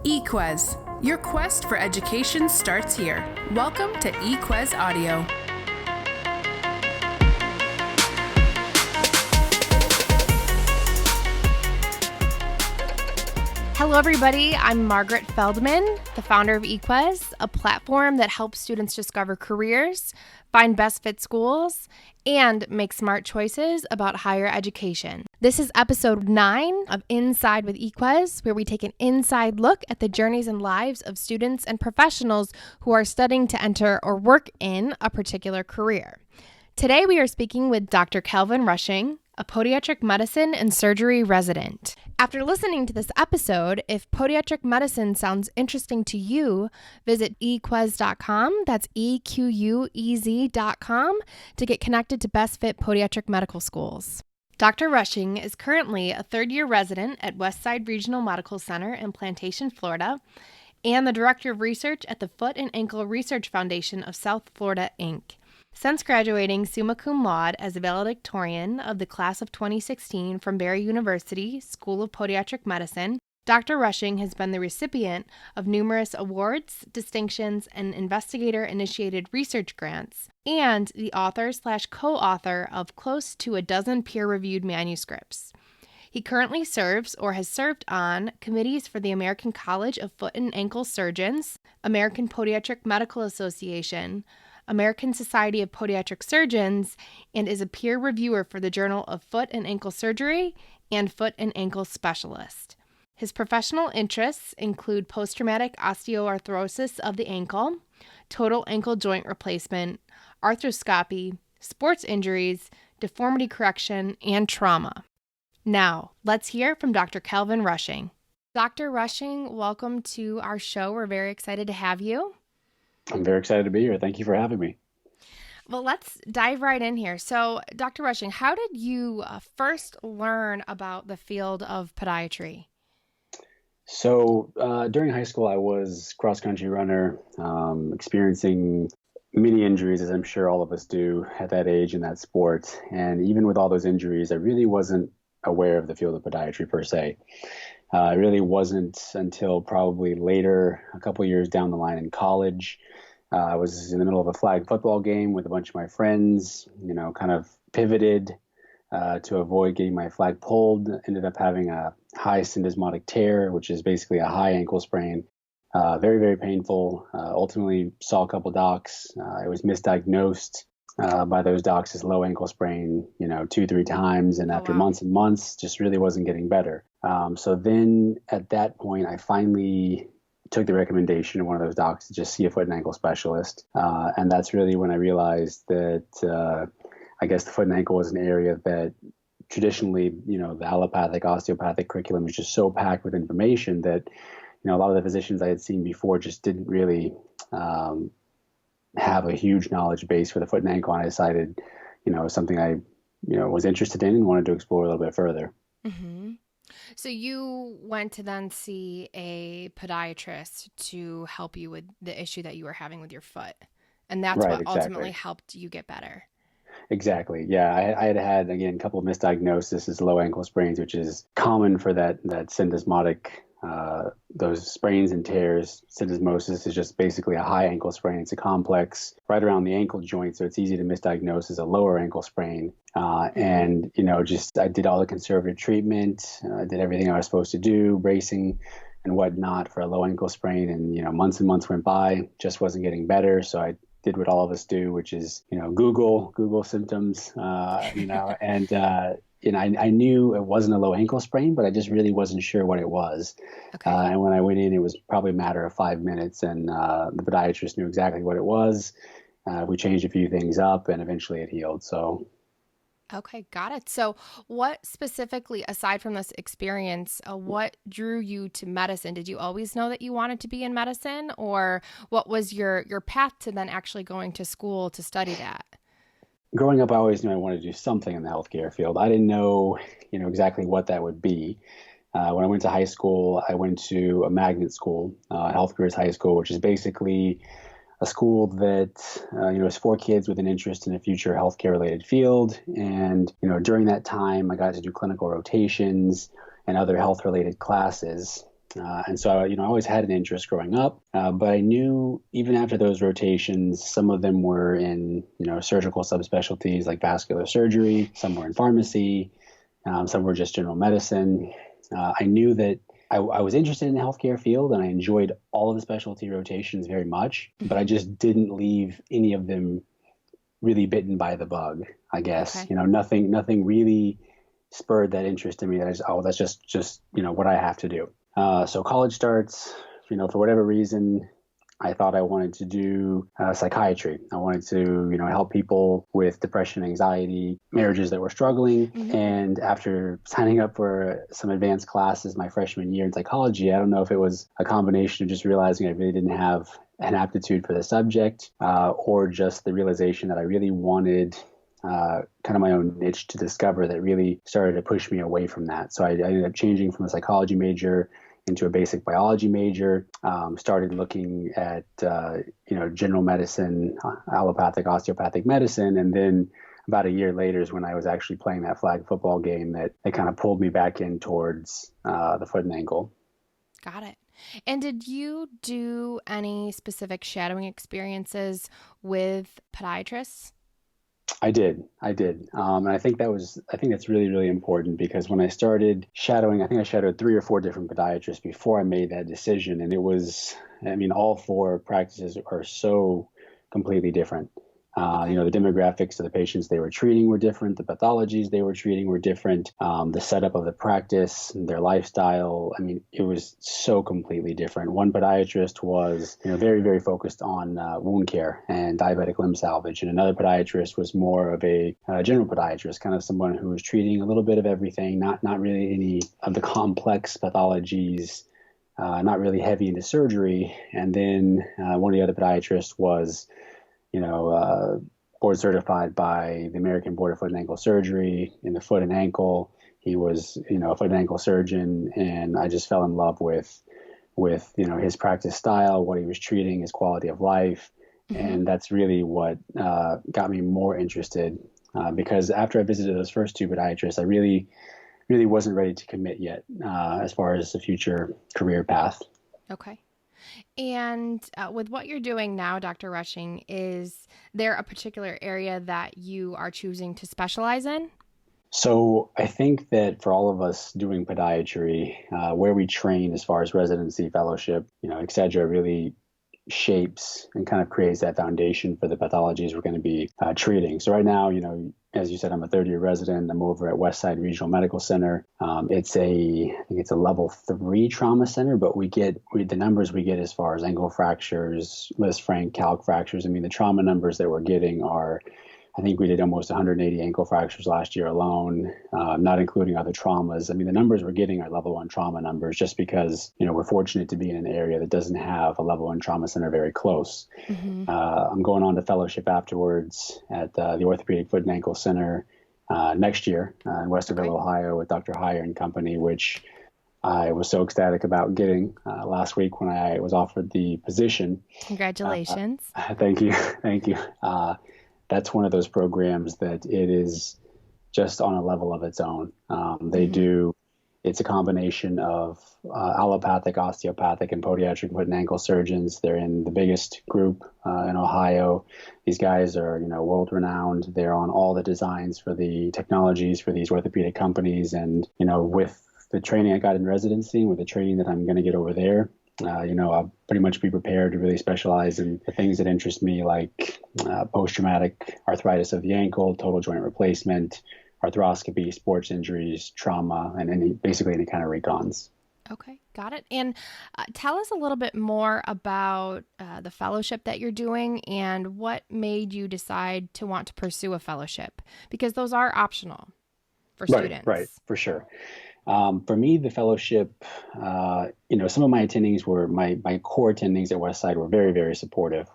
eQuez. Your quest for education starts here. Welcome to eQuez Audio. Hello, everybody. I'm Margaret Feldman, the founder of eQuez, a platform that helps students discover careers, find best fit schools, and make smart choices about higher education. This is episode 9 of Inside with eQuez, where we take an inside look at the journeys and lives of students and professionals who are studying to enter or work in a particular career. Today, we are speaking with Dr. Calvin Rushing, a podiatric medicine and surgery resident. After listening to this episode, if podiatric medicine sounds interesting to you, visit eQuez.com, that's EQUEZ.com, to get connected to best fit podiatric medical schools. Dr. Rushing is currently a third-year resident at Westside Regional Medical Center in Plantation, Florida, and the Director of Research at the Foot and Ankle Research Foundation of South Florida, Inc. Since graduating summa cum laude as a valedictorian of the class of 2016 from Barry University School of Podiatric Medicine, Dr. Rushing has been the recipient of numerous awards, distinctions, and investigator-initiated research grants, and the author/co-author of close to a dozen peer-reviewed manuscripts. He currently serves or has served on committees for the American College of Foot and Ankle Surgeons, American Podiatric Medical Association, American Society of Podiatric Surgeons, and is a peer reviewer for the Journal of Foot and Ankle Surgery and Foot and Ankle Specialist. His professional interests include post-traumatic osteoarthrosis of the ankle, total ankle joint replacement, arthroscopy, sports injuries, deformity correction, and trauma. Now, let's hear from Dr. Calvin Rushing. Dr. Rushing, welcome to our show. We're very excited to have you. I'm very excited to be here. Thank you for having me. Well, let's dive right in here. So, Dr. Rushing, how did you first learn about the field of podiatry? So, during high school, I was cross-country runner, experiencing many injuries, as I'm sure all of us do at that age in that sport. And even with all those injuries, I really wasn't aware of the field of podiatry per se. It really wasn't until probably later, a couple years down the line in college. I was in the middle of a flag football game with a bunch of my friends, kind of pivoted to avoid getting my flag pulled. Ended up having a high syndesmotic tear, which is basically a high ankle sprain. Very, very painful. Ultimately saw a couple docs. I was misdiagnosed by those docs as low ankle sprain, 2-3 times. And after months and months, just really wasn't getting better. So then at that point, I finally took the recommendation of one of those docs to just see a foot and ankle specialist. And that's really when I realized that I guess the foot and ankle was an area that traditionally, the allopathic, osteopathic curriculum is just so packed with information that, a lot of the physicians I had seen before just didn't really have a huge knowledge base for the foot and ankle. And I decided, something I, was interested in and wanted to explore a little bit further. Mm-hmm. So you went to then see a podiatrist to help you with the issue that you were having with your foot. And that's what ultimately helped you get better. Exactly. Yeah. I had, again, a couple of misdiagnoses as low ankle sprains, which is common for that syndesmotic, those sprains and tears. Syndesmosis is just basically a high ankle sprain. It's a complex right around the ankle joint, so it's easy to misdiagnose as a lower ankle sprain. And, I did all the conservative treatment. I did everything I was supposed to do, bracing and whatnot for a low ankle sprain. And, months and months went by, just wasn't getting better. So I did what all of us do, which is, Google symptoms, and I knew it wasn't a low ankle sprain, but I just really wasn't sure what it was. Okay. And when I went in, it was probably a matter of 5 minutes, and the podiatrist knew exactly what it was. We changed a few things up, and eventually it healed. So. Okay, got it. So what specifically, aside from this experience, what drew you to medicine? Did you always know that you wanted to be in medicine, or what was your path to then actually going to school to study that? Growing up, I always knew I wanted to do something in the healthcare field. I didn't know, exactly what that would be. When I went to high school, I went to a magnet school, Health Careers High School, which is basically a school that, is for kids with an interest in a future healthcare related field. And, during that time, I got to do clinical rotations and other health related classes. And so, I always had an interest growing up, but I knew even after those rotations, some of them were in, surgical subspecialties like vascular surgery, some were in pharmacy, some were just general medicine. I knew that I was interested in the healthcare field and I enjoyed all of the specialty rotations very much, but I just didn't leave any of them really bitten by the bug, I guess. Okay. Nothing really spurred that interest in me that that's just what I have to do. So college starts, for whatever reason, I thought I wanted to do psychiatry. I wanted to, help people with depression, anxiety, marriages that were struggling. And after signing up for some advanced classes my freshman year in psychology, I don't know if it was a combination of just realizing I really didn't have an aptitude for the subject or just the realization that I really wanted kind of my own niche to discover that really started to push me away from that. So I ended up changing from a psychology major into a basic biology major, started looking at, general medicine, allopathic, osteopathic medicine. And then about a year later is when I was actually playing that flag football game that kind of pulled me back in towards the foot and ankle. Got it. And did you do any specific shadowing experiences with podiatrists? I did. And I think that's really, really important because when I started shadowing, I think I shadowed 3 or 4 different podiatrists before I made that decision. And all 4 practices are so completely different. The demographics of the patients they were treating were different. The pathologies they were treating were different. The setup of the practice, their lifestyle. It was so completely different. One podiatrist was, very, very focused on wound care and diabetic limb salvage. And another podiatrist was more of a general podiatrist, kind of someone who was treating a little bit of everything, not really any of the complex pathologies, not really heavy into surgery. And then one of the other podiatrists was board certified by the American Board of Foot and Ankle Surgery in the foot and ankle. He was, a foot and ankle surgeon, and I just fell in love with his practice style, what he was treating, his quality of life, and that's really what got me more interested. Because after I visited those first 2 podiatrists, I really, really wasn't ready to commit yet as far as the future career path. Okay. And with what you're doing now, Dr. Rushing, is there a particular area that you are choosing to specialize in? So I think that for all of us doing podiatry, where we train as far as residency, fellowship, et cetera, really shapes and kind of creates that foundation for the pathologies we're going to be treating. So right now, as you said, I'm a 3rd-year resident. I'm over at Westside Regional Medical Center. I think it's a level 3 trauma center, but the numbers we get as far as ankle fractures, Lisfranc, calc fractures. The trauma numbers that we're getting are, I think we did almost 180 ankle fractures last year alone, not including other traumas. The numbers we're getting are level 1 trauma numbers just because, we're fortunate to be in an area that doesn't have a level 1 trauma center very close. I'm going on to fellowship afterwards at the Orthopedic Foot and Ankle Center next year in Westerville, Ohio with Dr. Heyer and company, which I was so ecstatic about getting last week when I was offered the position. Congratulations. Thank you. That's one of those programs that it is just on a level of its own. It's a combination of allopathic, osteopathic, and podiatric foot and ankle surgeons. They're in the biggest group in Ohio. These guys are, world renowned. They're on all the designs for the technologies for these orthopedic companies. And, with the training I got in residency, with the training that I'm going to get over there, I'll pretty much be prepared to really specialize in the things that interest me, like post-traumatic arthritis of the ankle, total joint replacement, arthroscopy, sports injuries, trauma, and basically any kind of recons. Okay, got it. And tell us a little bit more about the fellowship that you're doing and what made you decide to want to pursue a fellowship, because those are optional for students. Right, for sure. For me, the fellowship, some of my attendings were my core attendings at Westside were very, very supportive.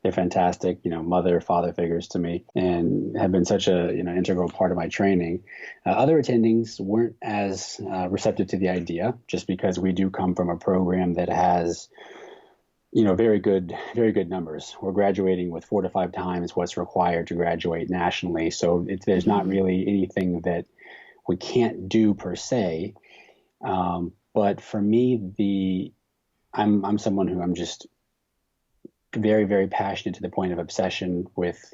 They're fantastic, mother, father figures to me, and have been such a integral part of my training. Other attendings weren't as receptive to the idea, just because we do come from a program that has very good numbers. We're graduating with 4 to 5 times what's required to graduate nationally. So there's not really anything that we can't do per se. But for me, I'm someone who I'm just very, very passionate to the point of obsession with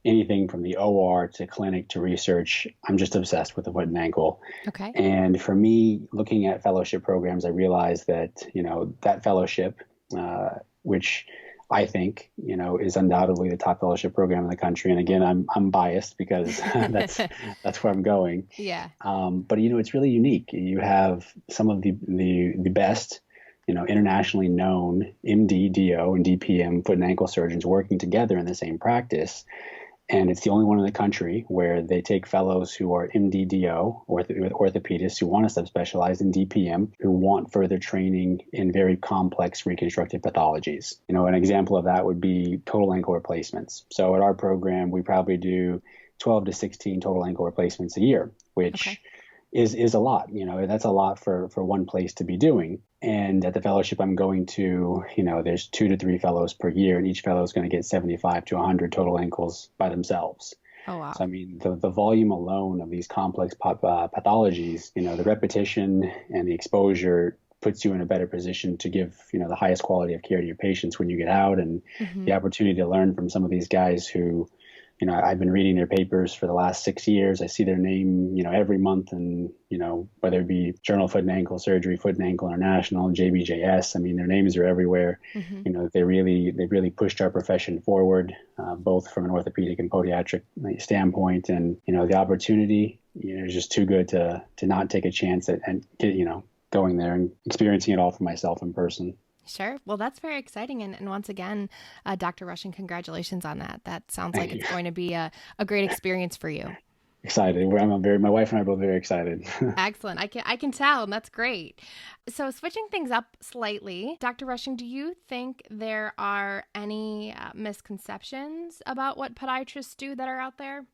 anything from the OR to clinic to research. I'm just obsessed with the foot and ankle. Okay. And for me, looking at fellowship programs, I realized that, that fellowship, which I think, is undoubtedly the top fellowship program in the country. And again, I'm biased because that's where I'm going. Yeah. But it's really unique. You have some of the best, internationally known MD, DO, and DPM foot and ankle surgeons working together in the same practice. And it's the only one in the country where they take fellows who are MD-DO, orthopedists who want to subspecialize in DPM, who want further training in very complex reconstructive pathologies. An example of that would be total ankle replacements. So at our program, we probably do 12 to 16 total ankle replacements a year, which is a lot. That's a lot for one place to be doing. And at the fellowship I'm going to, there's 2 to 3 fellows per year, and each fellow is going to get 75 to 100 total ankles by themselves. Oh, wow. So, I mean, the volume alone of these complex pathologies, the repetition and the exposure puts you in a better position to give, the highest quality of care to your patients when you get out, and the opportunity to learn from some of these guys who, I've been reading their papers for the last 6 years. I see their name, every month, and, whether it be Journal Foot and Ankle Surgery, Foot and Ankle International, JBJS, I mean, their names are everywhere. They really pushed our profession forward, both from an orthopedic and podiatric standpoint. And, the opportunity, is just too good to not take a chance at going there and experiencing it all for myself in person. Sure. Well, that's very exciting. And once again, Dr. Rushing, congratulations on that. That sounds Thank like you. it's going to be a great experience for you. Excited. My wife and I are both very excited. Excellent. I can tell, and that's great. So switching things up slightly, Dr. Rushing, do you think there are any misconceptions about what podiatrists do that are out there?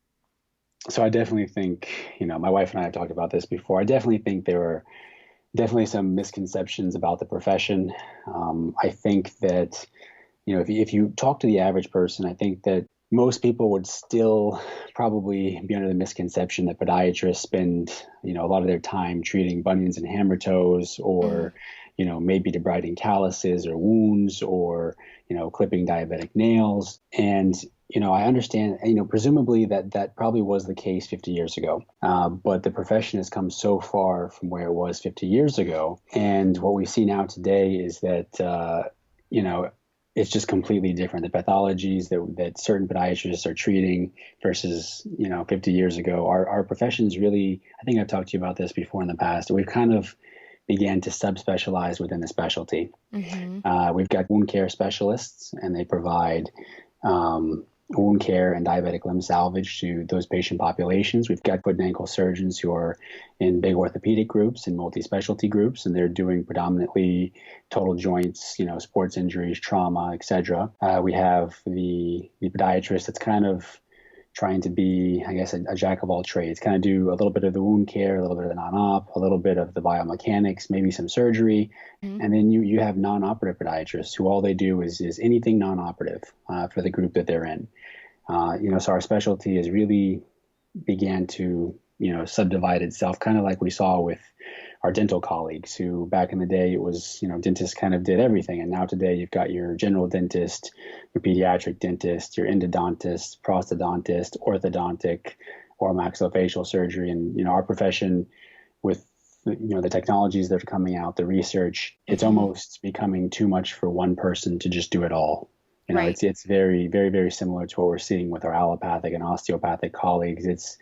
So I definitely think, my wife and I have talked about this before. I definitely think there are definitely some misconceptions about the profession. I think that, if you talk to the average person, I think that most people would still probably be under the misconception that podiatrists spend, a lot of their time treating bunions and hammer toes, or, maybe debriding calluses or wounds, or, clipping diabetic nails. And I understand, presumably that probably was the case 50 years ago. But the profession has come so far from where it was 50 years ago. And what we see now today is that, it's just completely different. The pathologies that certain podiatrists are treating versus, 50 years ago, our profession's really, I think I've talked to you about this before in the past, we've kind of began to subspecialize within the specialty. We've got wound care specialists, and they provide wound care and diabetic limb salvage to those patient populations. We've got foot and ankle surgeons who are in big orthopedic groups and multi-specialty groups, and they're doing predominantly total joints, sports injuries, trauma, etc. We have the podiatrist that's kind of trying to be, I guess, a jack of all trades, kind of do a little bit of the wound care, a little bit of the non-op, a little bit of the biomechanics, maybe some surgery. And then you have non-operative podiatrists who all they do is anything non-operative for the group that they're in. So our specialty has really began to, subdivide itself, kind of like we saw with our dental colleagues, who back in the day it was, dentists kind of did everything. And now today you've got your general dentist, your pediatric dentist, your endodontist, prosthodontist, orthodontic, or maxillofacial surgery. And, our profession with, the technologies that are coming out, the research, it's almost becoming too much for one person to just do it all. Right. It's very, very, very similar to what we're seeing with our allopathic and osteopathic colleagues. It's,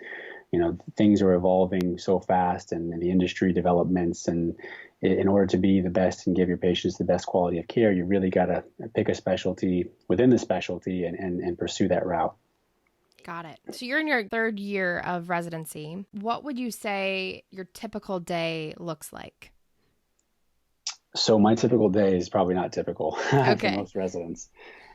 things are evolving so fast, and the industry developments, and in order to be the best and give your patients the best quality of care, you really got to pick a specialty within the specialty and pursue that route. Got it. So you're in your 3rd year of residency. What would you say your typical day looks like? So my typical day is probably not typical for most residents.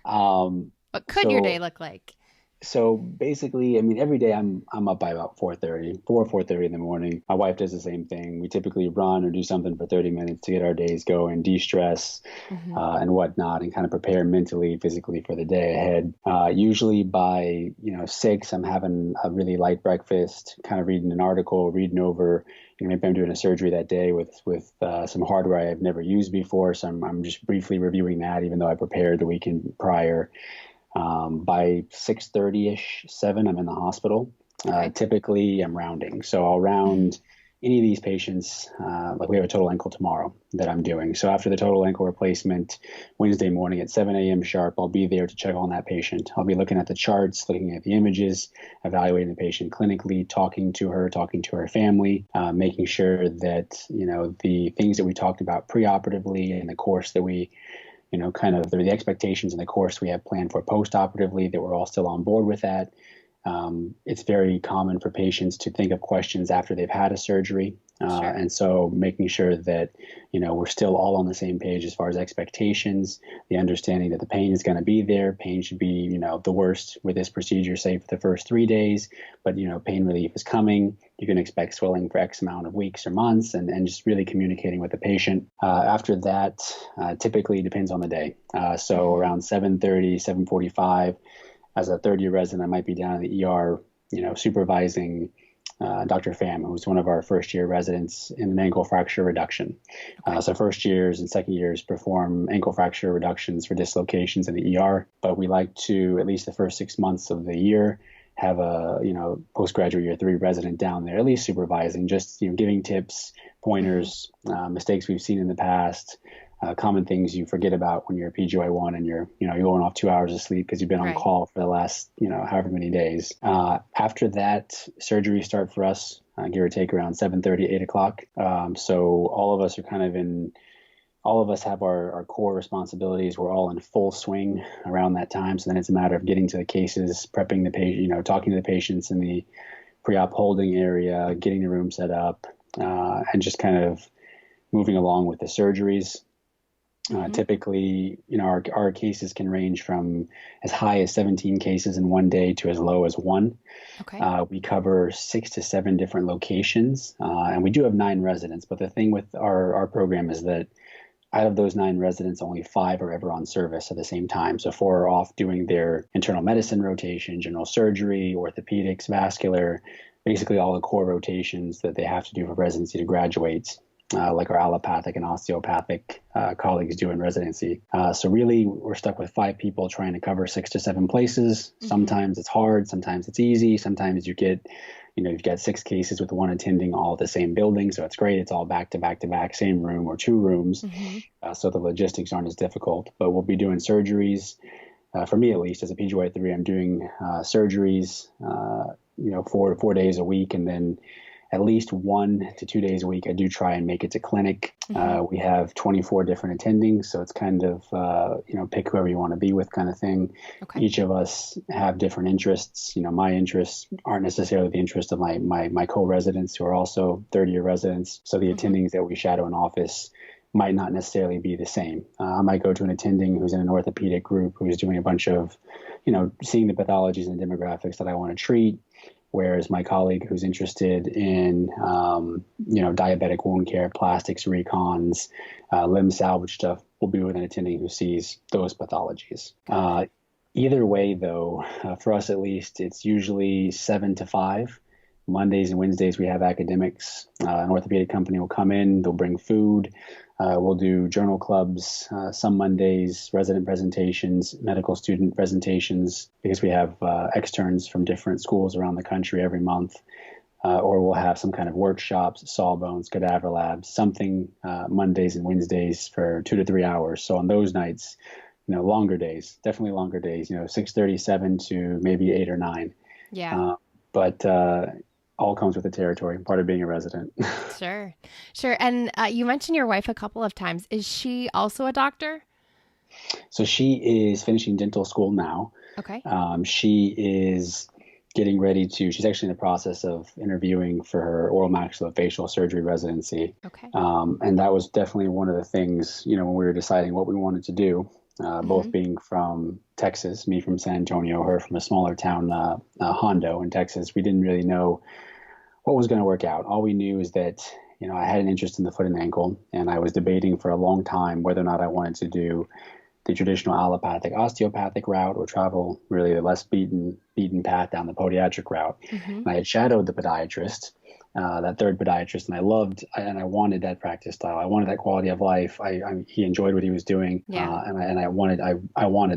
What could your day look like? So basically, I mean, every day I'm up by about 4:30 in the morning. My wife does the same thing. We typically run or do something for 30 minutes to get our days going, de-stress, Hmm. and whatnot, and kind of prepare mentally, physically for the day ahead. Usually by 6, I'm having a really light breakfast, kind of reading an article, reading over. Maybe I'm doing a surgery that day with some hardware I've never used before, so I'm just briefly reviewing that, even though I prepared the weekend prior. By 6:30ish, 7, I'm in the hospital. Okay. Typically, I'm rounding. So I'll round any of these patients. Like we have a total ankle tomorrow that I'm doing. So after the total ankle replacement, Wednesday morning at 7 a.m. sharp, I'll be there to check on that patient. I'll be looking at the charts, looking at the images, evaluating the patient clinically, talking to her family, making sure that, the things that we talked about preoperatively and the course that we kind of the expectations and the course we have planned for post-operatively, that we're all still on board with that. It's very common for patients to think of questions after they've had a surgery. Sure. And so making sure that, we're still all on the same page as far as expectations, the understanding that the pain is going to be there. Pain should be, the worst with this procedure, say for the first 3 days, but, pain relief is coming. You can expect swelling for X amount of weeks or months, and just really communicating with the patient. After that, typically depends on the day. So around 7:30, 7:45, as a third year resident, I might be down in the ER, supervising Dr. Pham, who's one of our first year residents in an ankle fracture reduction. So first years and second years perform ankle fracture reductions for dislocations in the ER, but we like to, at least the first 6 months of the year, have a, postgraduate year 3 resident down there, at least supervising, just, giving tips, pointers, mistakes we've seen in the past, common things you forget about when you're a PGY1 and you're going off 2 hours of sleep because you've been on Right. call for the last, however many days. After that, surgery start for us, give or take around 7:30, 8 o'clock. So all of us have our core responsibilities. We're all in full swing around that time. So then it's a matter of getting to the cases, prepping the patient, talking to the patients in the pre-op holding area, getting the room set up, and just kind of moving along with the surgeries. Typically, our cases can range from as high as 17 cases in one day to as low as 1. Okay. We cover 6 to 7 different locations, and we do have 9 residents. But the thing with our program is that out of those 9 residents, only 5 are ever on service at the same time. So 4 are off doing their internal medicine rotation, general surgery, orthopedics, vascular, basically all the core rotations that they have to do for residency to graduate. Like our allopathic and osteopathic colleagues do in residency. So really, we're stuck with 5 people trying to cover 6 to 7 places. Sometimes it's hard, sometimes it's easy. Sometimes you've got 6 cases with 1 attending all at the same building. So it's great. It's all back to back to back, same room or 2 rooms. So the logistics aren't as difficult. But we'll be doing surgeries. For me, at least, as a PGY3, I'm doing surgeries, 4 days a week, and then at least 1 to 2 days a week, I do try and make it to clinic. We have 24 different attendings, so it's kind of, pick whoever you want to be with kind of thing. Okay. Each of us have different interests. My interests aren't necessarily the interest of my co-residents who are also third-year residents. So the attendings that we shadow in office might not necessarily be the same. I might go to an attending who's in an orthopedic group who's doing a bunch of, seeing the pathologies and demographics that I want to treat. Whereas my colleague who's interested in, diabetic wound care, plastics, recons, limb salvage stuff, will be with an attending who sees those pathologies. Either way, though, for us at least, it's usually 7 to 5. Mondays and Wednesdays, we have academics. An orthopedic company will come in, they'll bring food. We'll do journal clubs, some Mondays, resident presentations, medical student presentations, because we have externs from different schools around the country every month. Or we'll have some kind of workshops, sawbones, cadaver labs, something Mondays and Wednesdays for 2 to 3 hours. So on those nights, longer days, definitely longer days, 6:37 to maybe 8 or 9. Yeah. But all comes with the territory, part of being a resident. Sure. And you mentioned your wife a couple of times. Is she also a doctor? So she is finishing dental school now. Okay. She is getting ready she's actually in the process of interviewing for her oral maxillofacial surgery residency. Okay. And that was definitely one of the things, when we were deciding what we wanted to do. both being from Texas, me from San Antonio, her from a smaller town, Hondo in Texas. We didn't really know what was going to work out. All we knew is that, I had an interest in the foot and ankle, and I was debating for a long time whether or not I wanted to do the traditional allopathic osteopathic route or travel really the less beaten path down the podiatric route. And I had shadowed the podiatrist, that third podiatrist, and I loved and I wanted that practice style. I wanted that quality of life. He enjoyed what he was doing, and I wanted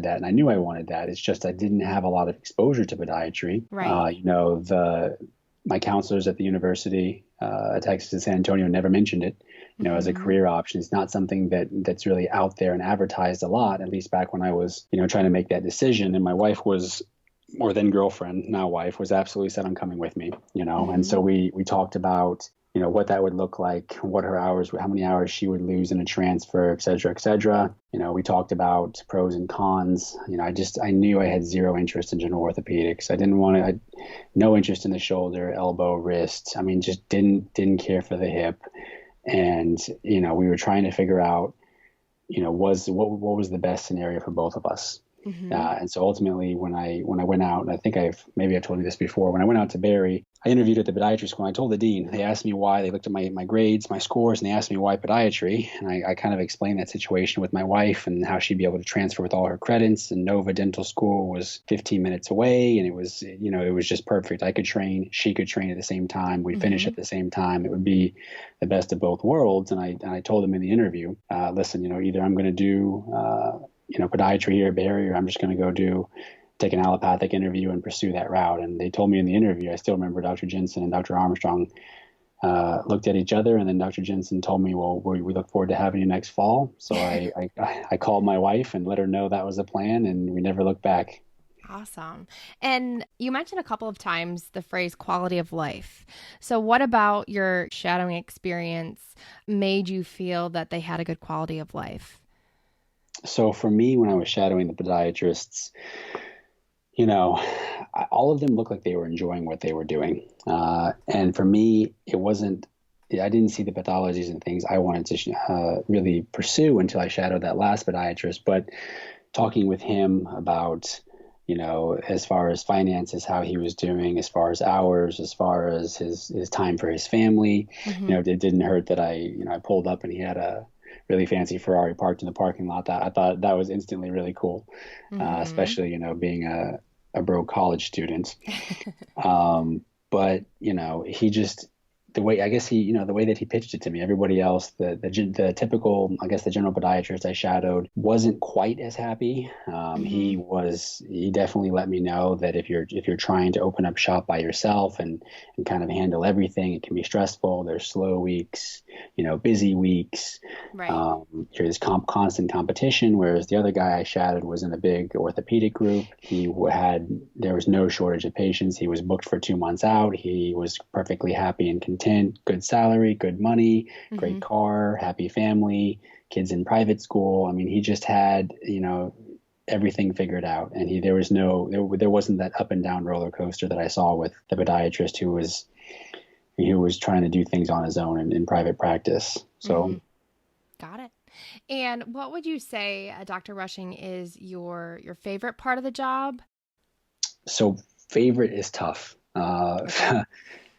that, and I knew I wanted that. It's just I didn't have a lot of exposure to podiatry. Right. My counselors at the university at Texas and San Antonio never mentioned it, as a career option. It's not something that's really out there and advertised a lot, at least back when I was, trying to make that decision. And my wife was, or then girlfriend, now wife, was absolutely set on coming with me, And so we talked about, what that would look like, what her hours, how many hours she would lose in a transfer, et cetera, et cetera. We talked about pros and cons. I knew I had zero interest in general orthopedics. I had no interest in the shoulder, elbow, wrist. Just didn't care for the hip. And, we were trying to figure out, what was the best scenario for both of us. And so ultimately, when I went out, and I think I've told you this before, when I went out to Barry, I interviewed at the podiatry school. And I told the dean. They asked me why. They looked at my grades, my scores, and they asked me why podiatry. And I kind of explained that situation with my wife and how she'd be able to transfer with all her credits. And Nova Dental School was 15 minutes away, and it was just perfect. I could train, she could train at the same time. We'd finish at the same time. It would be the best of both worlds. And I told them in the interview, listen, either I'm going to do podiatry here at Barry, or I'm just going to take an allopathic interview and pursue that route. And they told me in the interview, I still remember Dr. Jensen and Dr. Armstrong looked at each other, and then Dr. Jensen told me, well, we look forward to having you next fall. So I called my wife and let her know that was the plan, and we never looked back. Awesome. And you mentioned a couple of times the phrase quality of life. So what about your shadowing experience made you feel that they had a good quality of life? So for me, when I was shadowing the podiatrists, all of them looked like they were enjoying what they were doing. And for me, I didn't see the pathologies and things I wanted to really pursue until I shadowed that last podiatrist. But talking with him about, as far as finances, how he was doing, as far as hours, as far as his time for his family, it didn't hurt that I pulled up and he had a really fancy Ferrari parked in the parking lot. That I thought that was instantly really cool, especially, being a broke college student. But, he just, the way that he pitched it to me, everybody else, the typical, I guess the general podiatrist I shadowed wasn't quite as happy. He definitely let me know that if you're trying to open up shop by yourself and kind of handle everything, it can be stressful. There's slow weeks, busy weeks. Right. There's constant competition. Whereas the other guy I shadowed was in a big orthopedic group. There was no shortage of patients. He was booked for 2 months out. He was perfectly happy and content, good salary, good money, great car, happy family, kids in private school. He just had, everything figured out. And there wasn't that up and down roller coaster that I saw with the podiatrist who was trying to do things on his own in private practice. So. Got it. And what would you say, Dr. Rushing, is your favorite part of the job? So favorite is tough.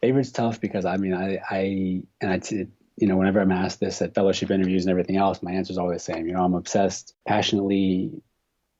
Favorite's tough because whenever I'm asked this at fellowship interviews and everything else, my answer is always the same. I'm obsessed,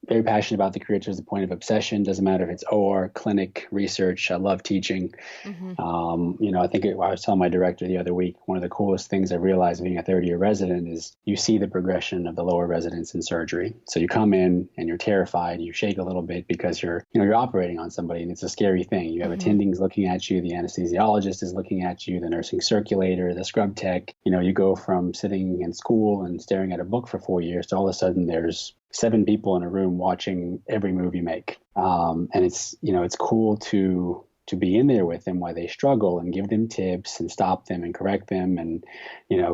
very passionate about the career to the point of obsession. Doesn't matter if it's OR, clinic, research. I love teaching. I think I was telling my director the other week, one of the coolest things I realized being a third-year resident is you see the progression of the lower residents in surgery. So you come in and you're terrified, you shake a little bit because you're operating on somebody and it's a scary thing. You have attendings looking at you, the anesthesiologist is looking at you, the nursing circulator, the scrub tech. You go from sitting in school and staring at a book for 4 years to all of a sudden there's 7 people in a room watching every move you make. And it's cool to be in there with them while they struggle and give them tips and stop them and correct them and,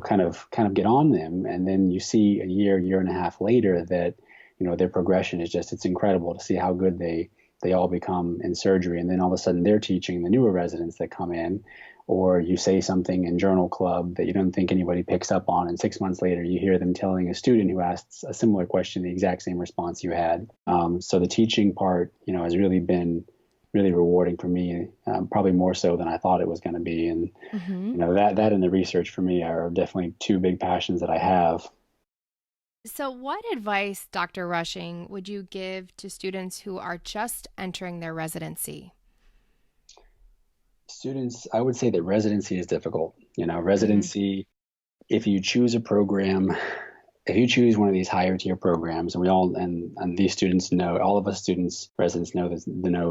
kind of get on them. And then you see a year and a half later that, their progression is it's incredible to see how good they they all become in surgery. And then all of a sudden they're teaching the newer residents that come in, or you say something in journal club that you don't think anybody picks up on. And 6 months later, you hear them telling a student who asks a similar question, the exact same response you had. So the teaching part, has really been really rewarding for me, probably more so than I thought it was going to be. And, that and the research for me are definitely two big passions that I have. So what advice, Dr. Rushing, would you give to students who are just entering their residency? Students, I would say that residency is difficult. Residency, if you choose a program, if you choose one of these higher tier programs, and we all, and these students know, all of us residents know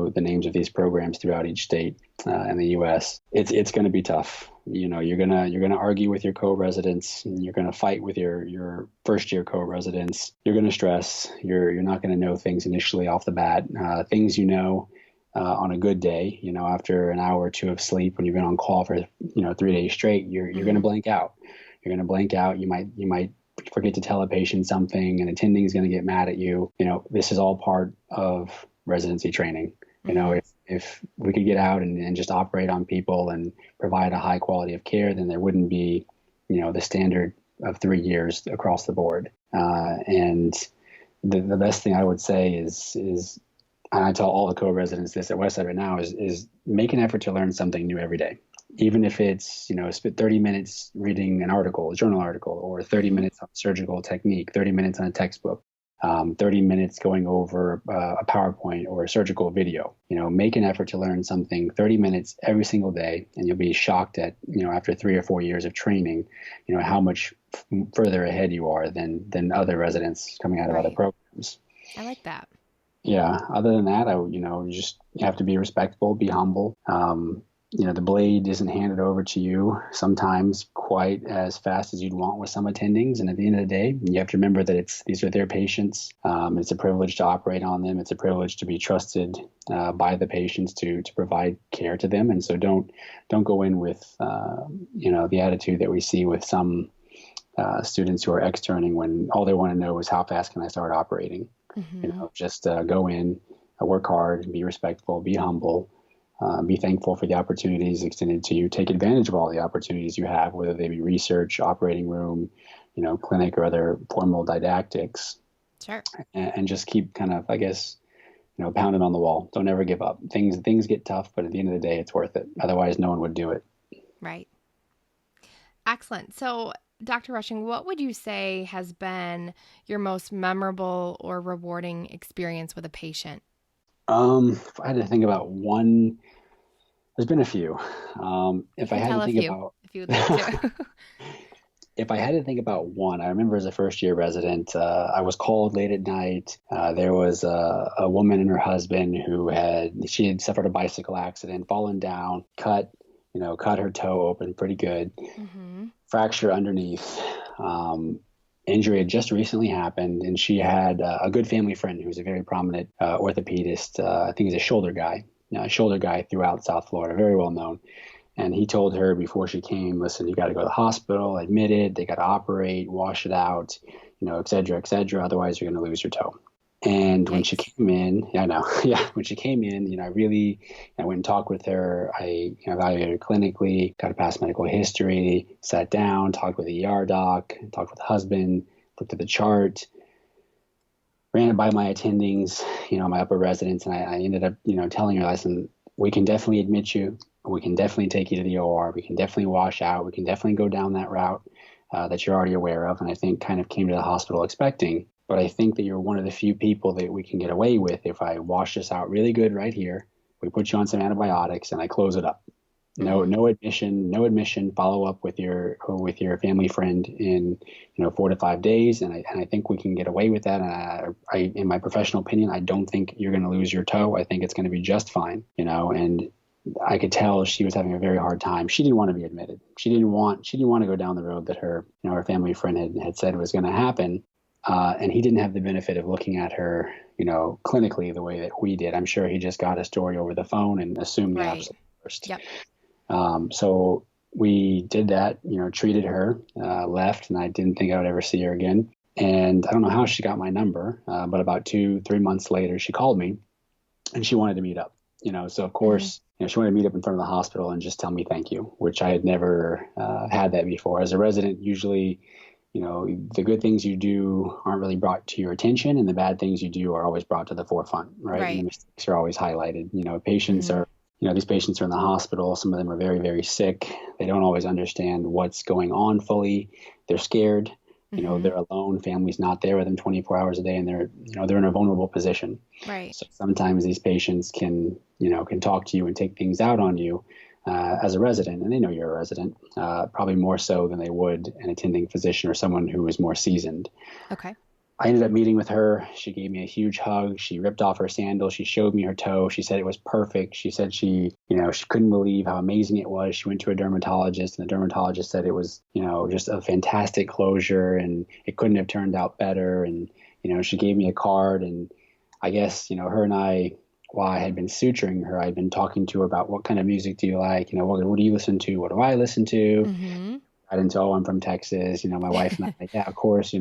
the names of these programs throughout each state in the U.S. It's going to be tough. You're gonna argue with your co-residents, and you're gonna fight with your first year co-residents. You're gonna stress. You're not gonna know things initially off the bat. Things on a good day, after an hour or two of sleep, when you've been on call for 3 days straight, you're gonna blank out. You're gonna blank out. You might forget to tell a patient something, and attending is going to get mad at you. This is all part of residency training. If we could get out and just operate on people and provide a high quality of care, then there wouldn't be, the standard of 3 years across the board. And the best thing I would say is, and I tell all the co-residents this at Westside right now, is make an effort to learn something new every day. Even if it's, spend 30 minutes reading an article, a journal article, or 30 minutes on surgical technique, 30 minutes on a textbook, 30 minutes going over a PowerPoint or a surgical video. Make an effort to learn something 30 minutes every single day, and you'll be shocked at, after 3 or 4 years of training, how much further ahead you are than other residents coming out of other programs. I like that. Yeah. Other than that, you have to be respectful, be humble. The blade isn't handed over to you sometimes quite as fast as you'd want with some attendings. And at the end of the day, you have to remember that these are their patients. It's a privilege to operate on them. It's a privilege to be trusted by the patients to provide care to them. And so don't go in with, the attitude that we see with some students who are externing, when all they want to know is how fast can I start operating. Just go in, work hard, be respectful, be humble. Be thankful for the opportunities extended to you. Take advantage of all the opportunities you have, whether they be research, operating room, clinic, or other formal didactics. Sure. And just keep kind of, pounding on the wall. Don't ever give up. Things get tough, but at the end of the day, it's worth it. Otherwise, no one would do it. Right. Excellent. So, Dr. Rushing, what would you say has been your most memorable or rewarding experience with a patient? If I had to think about one, there's been a few. If I had to think about, if you would like to. If I had to think about one, I remember as a first year resident, I was called late at night. There was a woman and her husband she had suffered a bicycle accident, fallen down, cut her toe open pretty good, fracture underneath. Injury had just recently happened, and she had a good family friend who was a very prominent orthopedist. I think he's a shoulder guy throughout South Florida, very well known. And he told her before she came, listen, you got to go to the hospital, admitted, they got to operate, wash it out, et cetera, otherwise you're going to lose your toe. And when she came in, when she came in, I went and talked with her. I evaluated her clinically, got a past medical history, sat down, talked with the ER doc, talked with the husband, looked at the chart, ran it by my attendings, my upper residents, and I ended up, telling her, listen, we can definitely admit you. We can definitely take you to the OR. We can definitely wash out. We can definitely go down that route that you're already aware of. And I think kind of came to the hospital expecting. But I think that you're one of the few people that we can get away with if I wash this out really good right here. We put you on some antibiotics and I close it up. No admission, follow up with your family friend in 4 to 5 days. And I think we can get away with that. And I in my professional opinion, I don't think you're going to lose your toe. I think it's going to be just fine, and I could tell she was having a very hard time. She didn't want to be admitted. She didn't want to go down the road that her family friend had said was going to happen. And he didn't have the benefit of looking at her, clinically the way that we did. I'm sure he just got a story over the phone and assumed the absolute worst. Yep. So we did that, treated her, left, and I didn't think I would ever see her again. And I don't know how she got my number, but about 2-3 months later, she called me and she wanted to meet up. So of course, she wanted to meet up in front of the hospital and just tell me thank you, which I had never had that before. As a resident, usually, the good things you do aren't really brought to your attention, and the bad things you do are always brought to the forefront, right? And the mistakes are always highlighted. Patients are, these patients are in the hospital. Some of them are very, very sick. They don't always understand what's going on fully. They're scared. They're alone. Family's not there with them 24 hours a day, and they're in a vulnerable position. Right. So sometimes these patients can talk to you and take things out on you as a resident, and they know you're a resident, probably more so than they would an attending physician or someone who is more seasoned. Okay. I ended up meeting with her. She gave me a huge hug. She ripped off her sandal. She showed me her toe. She said it was perfect. She said she couldn't believe how amazing it was. She went to a dermatologist, and the dermatologist said it was, just a fantastic closure, and it couldn't have turned out better. And, she gave me a card, and I guess, her and I, while I had been suturing her, I'd been talking to her about what kind of music do you like? What do you listen to? What do I listen to? Mm-hmm. Got into, I'm from Texas. My wife and I, yeah, of course,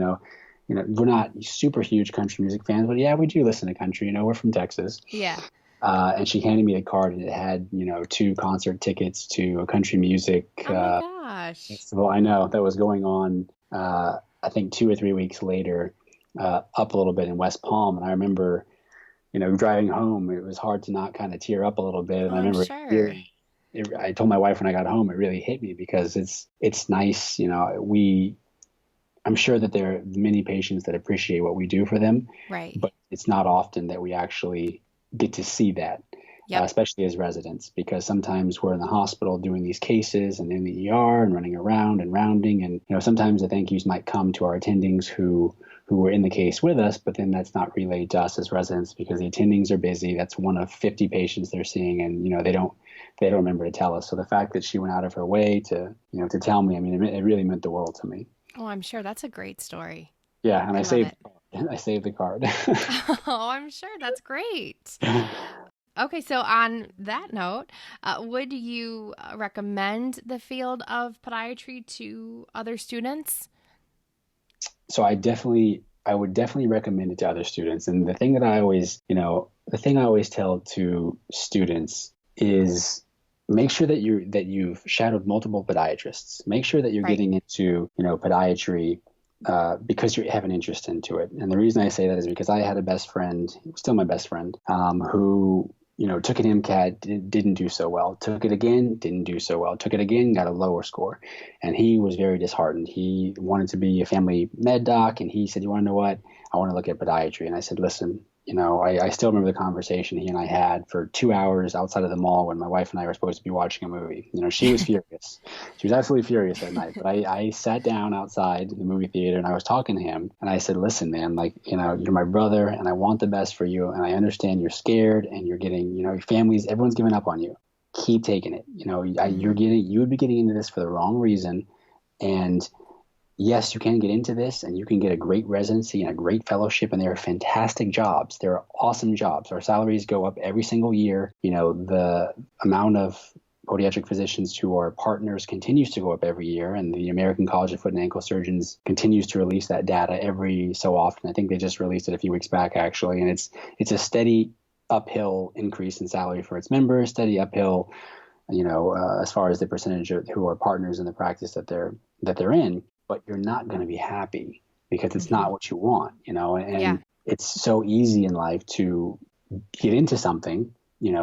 we're not super huge country music fans, but yeah, we do listen to country. We're from Texas. Yeah. And she handed me the card, and it had, 2 concert tickets to a country music Oh my gosh. festival. I know that was going on, I think 2 or 3 weeks later, up a little bit in West Palm. And I remember, driving home, it was hard to not kind of tear up a little bit. And I remember I told my wife when I got home, it really hit me because it's nice. I'm sure that there are many patients that appreciate what we do for them, right? But it's not often that we actually get to see that, especially as residents, because sometimes we're in the hospital doing these cases and in the ER and running around and rounding. And, sometimes the thank yous might come to our attendings who were in the case with us, but then that's not relayed to us as residents because the attendings are busy. That's one of 50 patients they're seeing, and, they don't remember to tell us. So the fact that she went out of her way to tell me, it really meant the world to me. Oh, I'm sure that's a great story. Yeah, and I saved the card. Oh, I'm sure that's great. Okay, so on that note, would you recommend the field of podiatry to other students? So I would definitely recommend it to other students. And the thing that I always tell to students is make sure that you've shadowed multiple podiatrists. Make sure that you're getting into, podiatry because you have an interest into it. And the reason I say that is because I had a best friend, still my best friend, who, took an MCAT, didn't do so well. Took it again, didn't do so well. Took it again, got a lower score. And he was very disheartened. He wanted to be a family med doc, and he said, you want to know what? I want to look at podiatry. And I said, listen, I still remember the conversation he and I had for 2 hours outside of the mall when my wife and I were supposed to be watching a movie. She was furious. She was absolutely furious that night. But I sat down outside the movie theater and I was talking to him. And I said, listen, man, you're my brother and I want the best for you. And I understand you're scared and you're getting, your families, everyone's giving up on you. Keep taking it. You would be getting into this for the wrong reason. And yes, you can get into this and you can get a great residency and a great fellowship, and there are fantastic jobs. There are awesome jobs. Our salaries go up every single year. The amount of podiatric physicians who are partners continues to go up every year, and the American College of Foot and Ankle Surgeons continues to release that data every so often. I think they just released it a few weeks back, actually, and it's a steady uphill increase in salary for its members, steady uphill, as far as the percentage who are partners in the practice that they're in. But you're not going to be happy because it's not what you want, and it's so easy in life to get into something,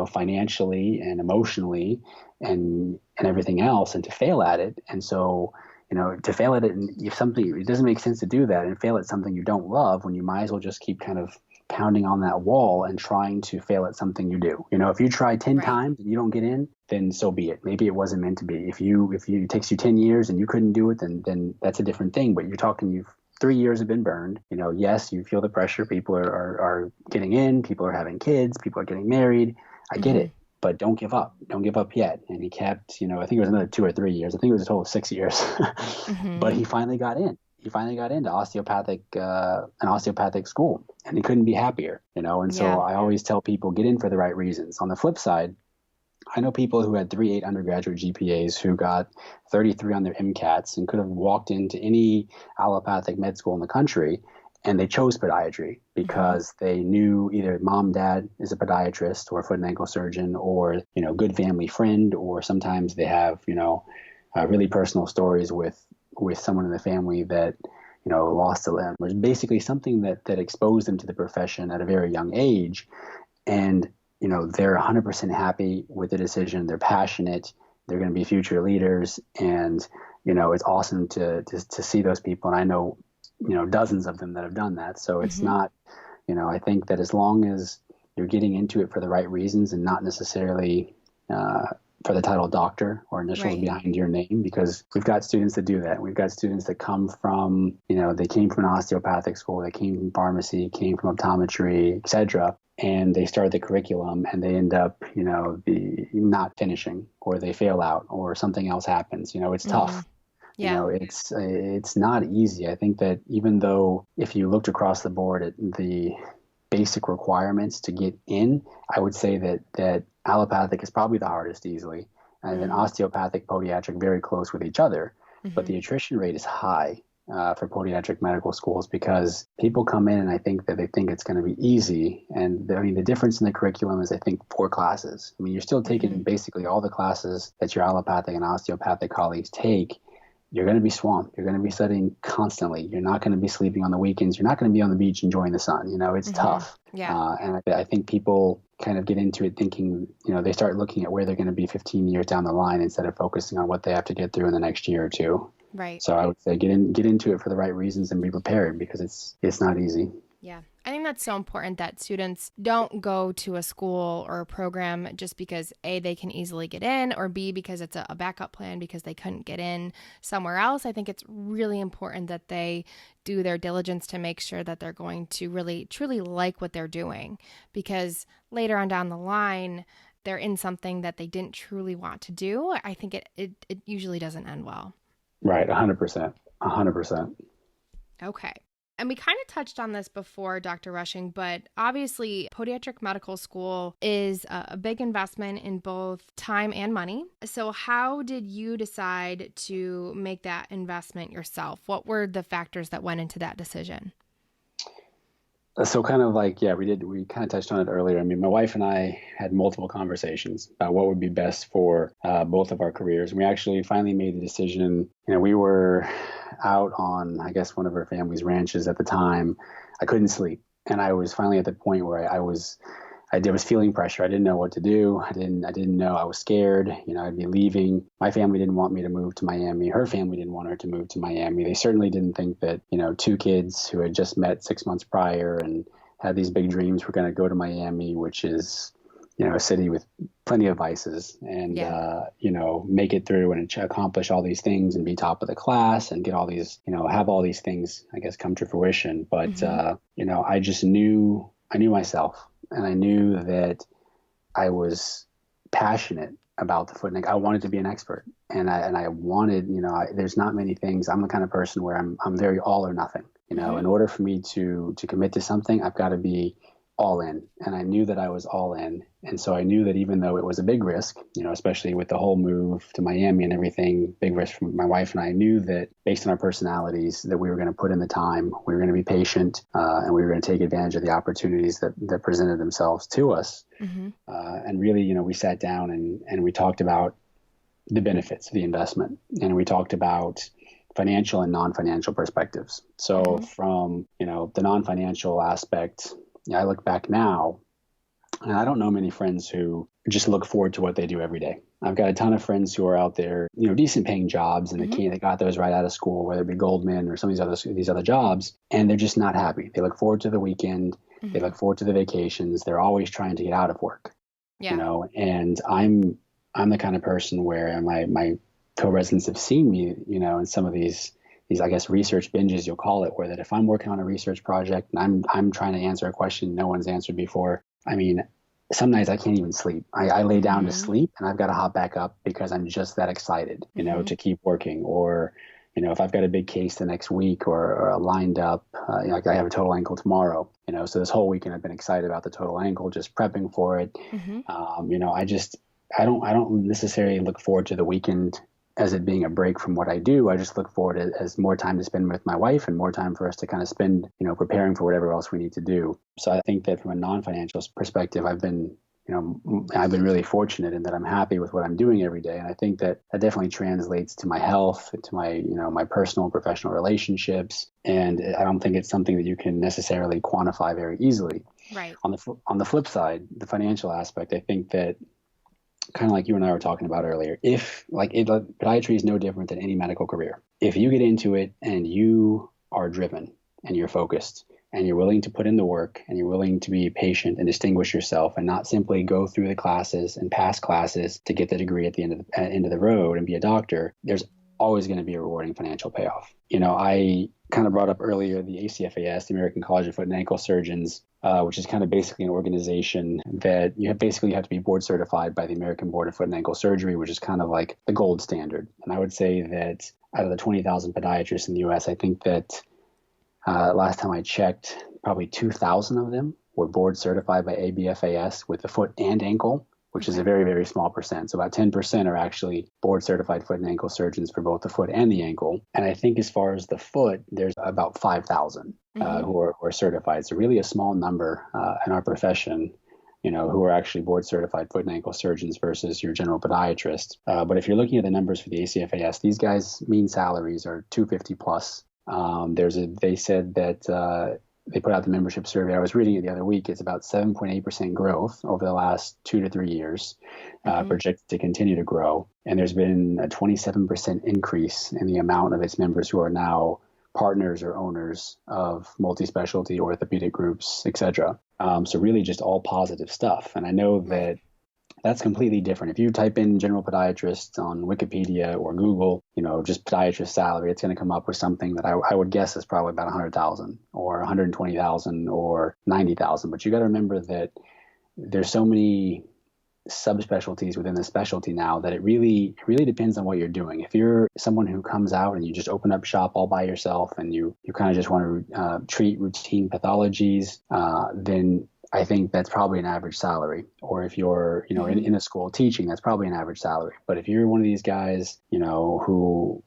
financially and emotionally and everything else, and to fail at it. And so, to fail at it, and if something, it doesn't make sense to do that and fail at something you don't love when you might as well just keep kind of pounding on that wall and trying to fail at something you do. If you try 10 times and you don't get in, then so be it. Maybe it wasn't meant to be. If it takes you 10 years and you couldn't do it, then that's a different thing. But you're talking, 3 years have been burned. Yes, you feel the pressure. People are getting in. People are having kids. People are getting married. I get it. But don't give up. Don't give up yet. And he kept, I think it was another 2 or 3 years. I think it was a total of 6 years. But he finally got in. He finally got into an osteopathic school, and he couldn't be happier, And so I always tell people, get in for the right reasons. On the flip side, I know people who had 3.8 undergraduate GPAs who got 33 on their MCATs and could have walked into any allopathic med school in the country And they chose podiatry because they knew either mom, dad is a podiatrist or a foot and ankle surgeon, or, good family friend, or sometimes they have, really personal stories with someone in the family that, lost a limb. It was basically something that exposed them to the profession at a very young age. And, they're 100% happy with the decision. They're passionate. They're going to be future leaders. And, it's awesome to see those people. And I know, dozens of them that have done that. So it's not, I think that as long as you're getting into it for the right reasons and not necessarily for the title doctor or initials behind your name, because we've got students that do that. We've got students that come from, they came from an osteopathic school, they came from pharmacy, came from optometry, etc. And they start the curriculum and they end up, not finishing, or they fail out, or something else happens. It's tough. Yeah. It's not easy. I think that even though if you looked across the board at the basic requirements to get in, I would say that allopathic is probably the hardest easily, and then osteopathic, podiatric, very close with each other. But the attrition rate is high for podiatric medical schools because people come in and I think that they think it's going to be easy. And the difference in the curriculum is, I think, 4 classes. You're still taking basically all the classes that your allopathic and osteopathic colleagues take. You're going to be swamped. You're going to be studying constantly. You're not going to be sleeping on the weekends. You're not going to be on the beach enjoying the sun. It's tough. Yeah. And I think people kind of get into it thinking, they start looking at where they're going to be 15 years down the line instead of focusing on what they have to get through in the next year or two. Right. So I would say get into it for the right reasons and be prepared, because it's not easy. Yeah. I think that's so important that students don't go to a school or a program just because A, they can easily get in, or B, because it's a backup plan because they couldn't get in somewhere else. I think it's really important that they do their diligence to make sure that they're going to really, truly like what they're doing, because later on down the line, they're in something that they didn't truly want to do. I think it usually doesn't end well. Right. 100%. 100%. Okay. And we kind of touched on this before, Dr. Rushing, but obviously podiatric medical school is a big investment in both time and money. So how did you decide to make that investment yourself? What were the factors that went into that decision? So kind of like, we kind of touched on it earlier. My wife and I had multiple conversations about what would be best for both of our careers. And we actually finally made the decision. We were out on, I guess, one of our family's ranches at the time. I couldn't sleep. And I was finally at the point where I was feeling pressure. I didn't know what to do. I didn't know. I was scared. I'd be leaving. My family didn't want me to move to Miami. Her family didn't want her to move to Miami. They certainly didn't think that, 2 kids who had just met 6 months prior and had these big dreams were going to go to Miami, which is, a city with plenty of vices, and, make it through and accomplish all these things and be top of the class and get all these, have all these things, I guess, come to fruition. But, I just knew myself. And I knew that I was passionate about the foot and ankle. I wanted to be an expert, and I wanted, there's not many things. I'm the kind of person where I'm very all or nothing. In order for me to commit to something, I've got to be all in. And I knew that I was all in. And so I knew that even though it was a big risk, especially with the whole move to Miami and everything, big risk for my wife and I, knew that based on our personalities that we were going to put in the time, we were going to be patient, and we were going to take advantage of the opportunities that presented themselves to us. And really, we sat down and we talked about the benefits of the investment, and we talked about financial and non-financial perspectives. So from, the non-financial aspect, I look back now, and I don't know many friends who just look forward to what they do every day. I've got a ton of friends who are out there, decent paying jobs, and they got those right out of school, whether it be Goldman or some of these other jobs, and they're just not happy. They look forward to the weekend. They look forward to the vacations. They're always trying to get out of work. And I'm the kind of person where my co-residents have seen me, in some of these I guess research binges, you'll call it, where that if I'm working on a research project and I'm trying to answer a question no one's answered before, some nights I can't even sleep. I lay down to sleep and I've got to hop back up because I'm just that excited, to keep working. Or, if I've got a big case the next week or lined up, like I have a total ankle tomorrow, so this whole weekend I've been excited about the total ankle, just prepping for it. I don't necessarily look forward to the weekend as it being a break from what I do. I just look forward to as more time to spend with my wife and more time for us to kind of spend, preparing for whatever else we need to do. So I think that from a non-financial perspective, I've been really fortunate in that I'm happy with what I'm doing every day. And I think that definitely translates to my health, to my, my personal and professional relationships. And I don't think it's something that you can necessarily quantify very easily. Right. On the flip side, the financial aspect, I think that kind of like you and I were talking about earlier, podiatry is no different than any medical career. If you get into it and you are driven and you're focused and you're willing to put in the work and you're willing to be patient and distinguish yourself and not simply go through the classes and pass classes to get the degree at the end of the road and be a doctor, there's always going to be a rewarding financial payoff. I kind of brought up earlier the ACFAS, the American College of Foot and Ankle Surgeons, which is kind of basically an organization that you have to be board certified by the American Board of Foot and Ankle Surgery, which is kind of like the gold standard. And I would say that out of the 20,000 podiatrists in the U.S., I think that last time I checked, probably 2,000 of them were board certified by ABFAS with the foot and ankle, which is a very, very small percent. So about 10% are actually board certified foot and ankle surgeons for both the foot and the ankle. And I think as far as the foot, there's about 5,000 who are certified. So really a small number in our profession, who are actually board certified foot and ankle surgeons versus your general podiatrist. But if you're looking at the numbers for the ACFAS, these guys' mean salaries are $250 plus. They said that they put out the membership survey. I was reading it the other week. It's about 7.8% growth over the last 2 to 3 years, projected to continue to grow. And there's been a 27% increase in the amount of its members who are now partners or owners of multi-specialty orthopedic groups, et cetera. So really just all positive stuff. And I know that that's completely different. If you type in general podiatrist on Wikipedia or Google, just podiatrist salary, it's going to come up with something that I would guess is probably about 100,000 or 120,000 or 90,000. But you got to remember that there's so many subspecialties within the specialty now that it really depends on what you're doing. If you're someone who comes out and you just open up shop all by yourself and you kind of just want to treat routine pathologies, then I think that's probably an average salary. Or if you're, in a school teaching, that's probably an average salary. But if you're one of these guys, who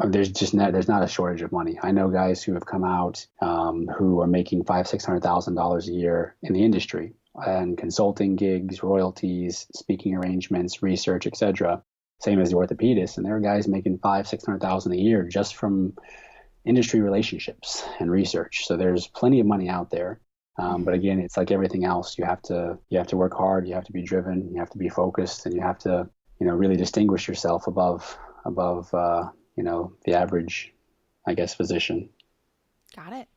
there's not a shortage of money. I know guys who have come out who are making $500,000-$600,000 a year in the industry and consulting gigs, royalties, speaking arrangements, research, etc. Same as the orthopedist, and there are guys making $500,000-$600,000 a year just from industry relationships and research. So there's plenty of money out there. But again, it's like everything else. You have to work hard. You have to be driven. You have to be focused, and you have to, really distinguish yourself above, the average, I guess, physician. Got it.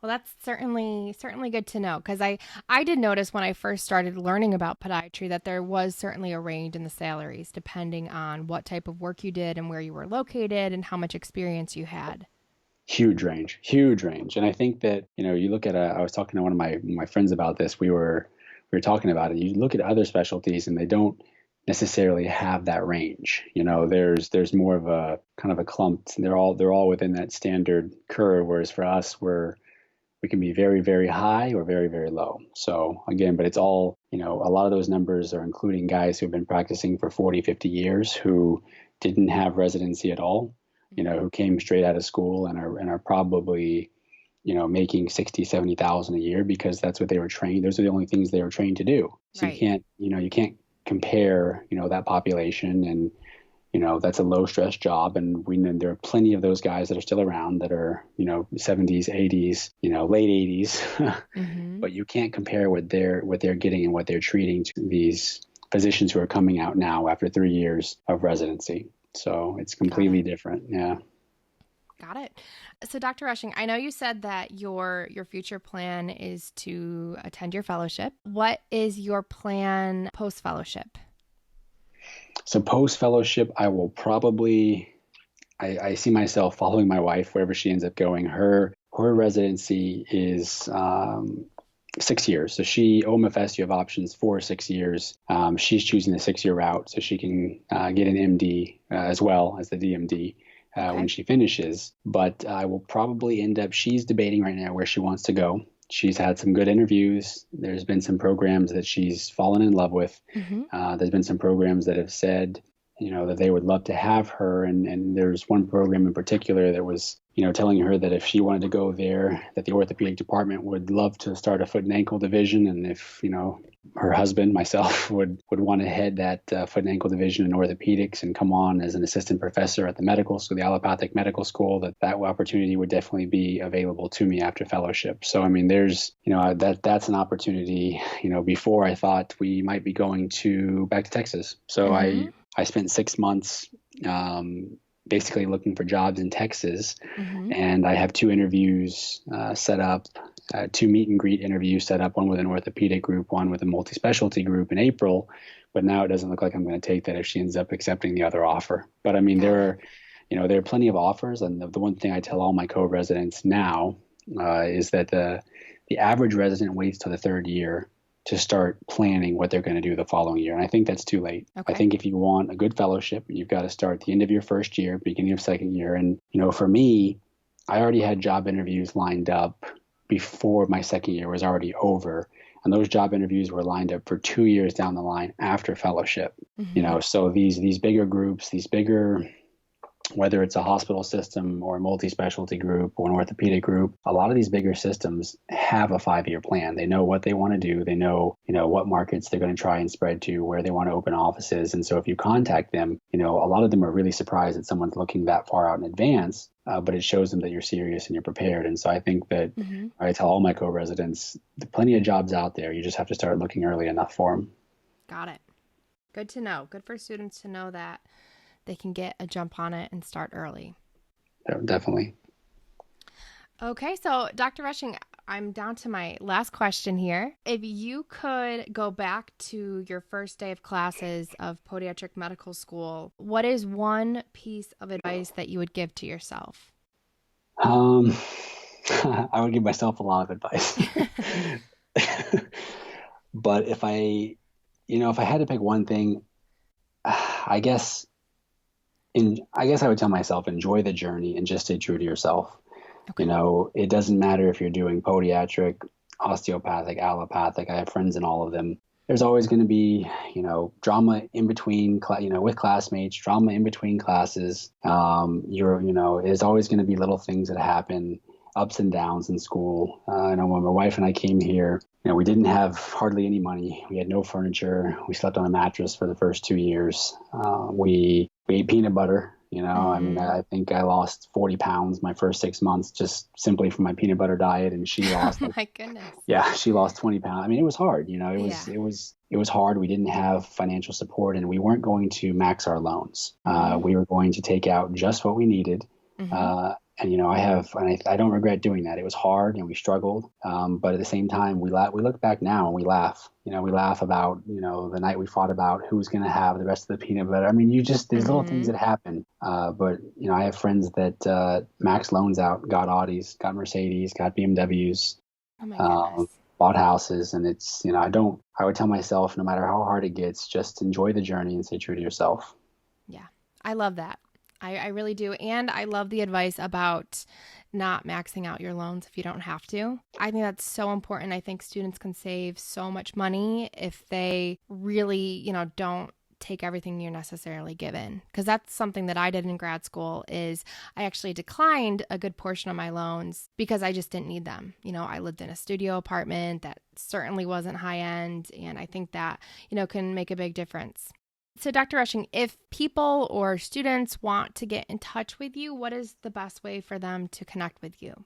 Well, that's certainly good to know, because I did notice when I first started learning about podiatry that there was certainly a range in the salaries depending on what type of work you did and where you were located and how much experience you had. Huge range. And I think that, you look at I was talking to one of my friends about this. We were talking about it. You look at other specialties and they don't necessarily have that range. There's more of a kind of a clump. They're all within that standard curve. Whereas for us, we can be very, very high or very, very low. So again, but it's all, a lot of those numbers are including guys who've been practicing for 40, 50 years who didn't have residency at all. Who came straight out of school and are probably, making 60, 70,000 a year because that's what they were trained. Those are the only things they were trained to do. So right. You can't compare, that population and, that's a low stress job. And we know there are plenty of those guys that are still around that are, 70s, 80s, late 80s, but you can't compare what they're getting and what they're treating to these physicians who are coming out now after 3 years of residency. So it's completely different. Yeah. Got it. So Dr. Rushing, I know you said that your future plan is to attend your fellowship. What is your plan post-fellowship? So post-fellowship, I will probably, I see myself following my wife wherever she ends up going. Her residency is 6 years. So OMFS, you have options for 6 years. She's choosing the 6-year route so she can get an MD as well as the DMD when she finishes. But I will probably end up, she's debating right now where she wants to go. She's had some good interviews. There's been some programs that she's fallen in love with. There's been some programs that have said, that they would love to have her. And there's one program in particular that was, telling her that if she wanted to go there, that the orthopedic department would love to start a foot and ankle division. And if, her husband, myself, would want to head that foot and ankle division in orthopedics and come on as an assistant professor at the medical school, the allopathic medical school, that opportunity would definitely be available to me after fellowship. So, I mean, there's, that's an opportunity. Before I thought we might be going back to Texas. So I spent 6 months basically looking for jobs in Texas. And I have 2 interviews set up, 2 meet and greet interviews set up, one with an orthopedic group, one with a multi-specialty group in April. But now it doesn't look like I'm going to take that if she ends up accepting the other offer. But I mean, there are plenty of offers. And the one thing I tell all my co-residents now is that the average resident waits till the 3rd year to start planning what they're going to do the following year. And I think that's too late. Okay. I think if you want a good fellowship, you've got to start the end of your 1st year, beginning of 2nd year. And, for me, I already had job interviews lined up before my 2nd year was already over. And those job interviews were lined up for 2 years down the line after fellowship. So these bigger groups, whether it's a hospital system or a multi-specialty group or an orthopedic group, a lot of these bigger systems have a 5-year plan. They know what they want to do. They know, what markets they're going to try and spread to, where they want to open offices. And so if you contact them, a lot of them are really surprised that someone's looking that far out in advance, but it shows them that you're serious and you're prepared. And so I think that I tell all my co-residents, plenty of jobs out there. You just have to start looking early enough for them. Got it. Good to know. Good for students to know that they can get a jump on it and start early. Yeah, definitely. Okay, so Dr. Rushing, I'm down to my last question here. If you could go back to your first day of classes of podiatric medical school, what is one piece of advice that you would give to yourself? I would give myself a lot of advice. But if I had to pick one thing, I guess I would tell myself, enjoy the journey and just stay true to yourself. Okay. It doesn't matter if you're doing podiatric, osteopathic, allopathic. I have friends in all of them. There's always going to be, drama in between, with classmates, drama in between classes. There's always going to be little things that happen, ups and downs in school. I know when my wife and I came here, we didn't have hardly any money. We had no furniture. We slept on a mattress for the first 2 years. We ate peanut butter. I mean, I think I lost 40 pounds my first 6 months just simply from my peanut butter diet. And she lost, my goodness. Yeah, she lost 20 pounds. I mean, it was hard, it was hard. We didn't have financial support and we weren't going to max our loans. We were going to take out just what we needed. I don't regret doing that. It was hard and we struggled. But at the same time, we look back now and we laugh. We laugh about, the night we fought about who's going to have the rest of the peanut butter. I mean, there's little things that happen. But I have friends that maxed loans out, got Audis, got Mercedes, got BMWs, oh my goodness. Bought houses. And it's, I would tell myself, no matter how hard it gets, just enjoy the journey and stay true to yourself. Yeah, I love that. I really do. And I love the advice about not maxing out your loans if you don't have to. I think that's so important. I think students can save so much money if they really, don't take everything you're necessarily given. Because that's something that I did in grad school is I actually declined a good portion of my loans because I just didn't need them. I lived in a studio apartment that certainly wasn't high end. And I think that, can make a big difference. So Dr. Rushing, if people or students want to get in touch with you, what is the best way for them to connect with you?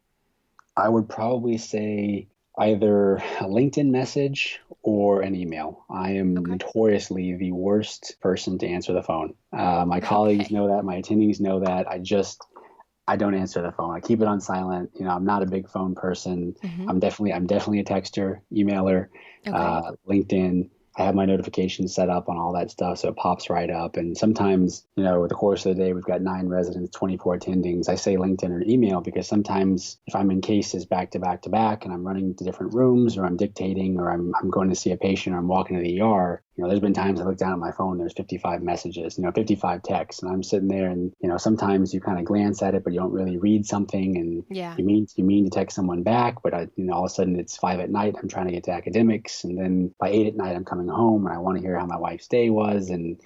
I would probably say either a LinkedIn message or an email. I am notoriously the worst person to answer the phone. My colleagues know that. My attendings know that. I don't answer the phone. I keep it on silent. I'm not a big phone person. I'm definitely a texter, emailer, LinkedIn. I have my notifications set up on all that stuff, so it pops right up. And sometimes, with the course of the day, we've got 9 residents, 24 attendings. I say LinkedIn or email because sometimes if I'm in cases back to back to back and I'm running to different rooms or I'm dictating or I'm going to see a patient or I'm walking to the ER, there's been times I look down at my phone, there's 55 messages, 55 texts, and I'm sitting there and, sometimes you kind of glance at it, but you don't really read something and you mean to text someone back, but all of a sudden it's 5 at night, I'm trying to get to academics, and then by 8 at night, I'm coming going home and I want to hear how my wife's day was and,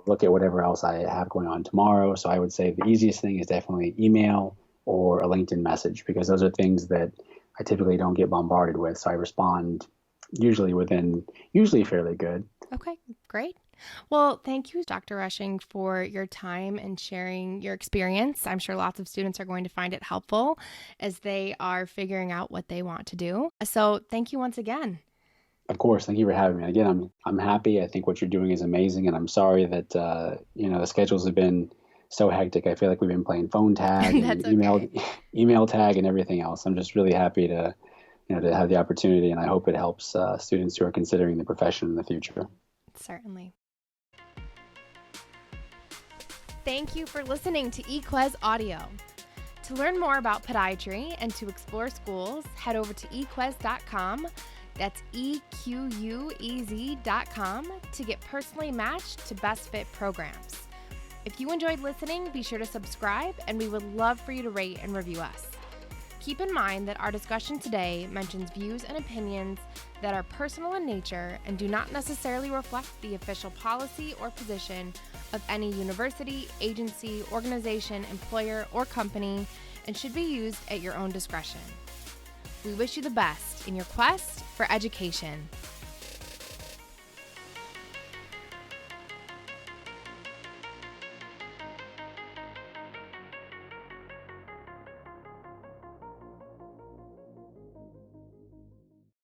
look at whatever else I have going on tomorrow. So I would say the easiest thing is definitely email or a LinkedIn message, because those are things that I typically don't get bombarded with. So I respond usually fairly good. Okay, great. Well, thank you, Dr. Rushing, for your time and sharing your experience. I'm sure lots of students are going to find it helpful as they are figuring out what they want to do. So thank you once again. Of course. Thank you for having me. Again, I'm happy. I think what you're doing is amazing. And I'm sorry that, the schedules have been so hectic. I feel like we've been playing phone tag and email tag and everything else. I'm just really happy to have the opportunity, and I hope it helps students who are considering the profession in the future. Certainly. Thank you for listening to eQuez Audio. To learn more about podiatry and to explore schools, head over to eQuez.com. That's eQuez.com to get personally matched to best fit programs. If you enjoyed listening, be sure to subscribe, and we would love for you to rate and review us. Keep in mind that our discussion today mentions views and opinions that are personal in nature and do not necessarily reflect the official policy or position of any university, agency, organization, employer, or company, and should be used at your own discretion. We wish you the best in your quest for education.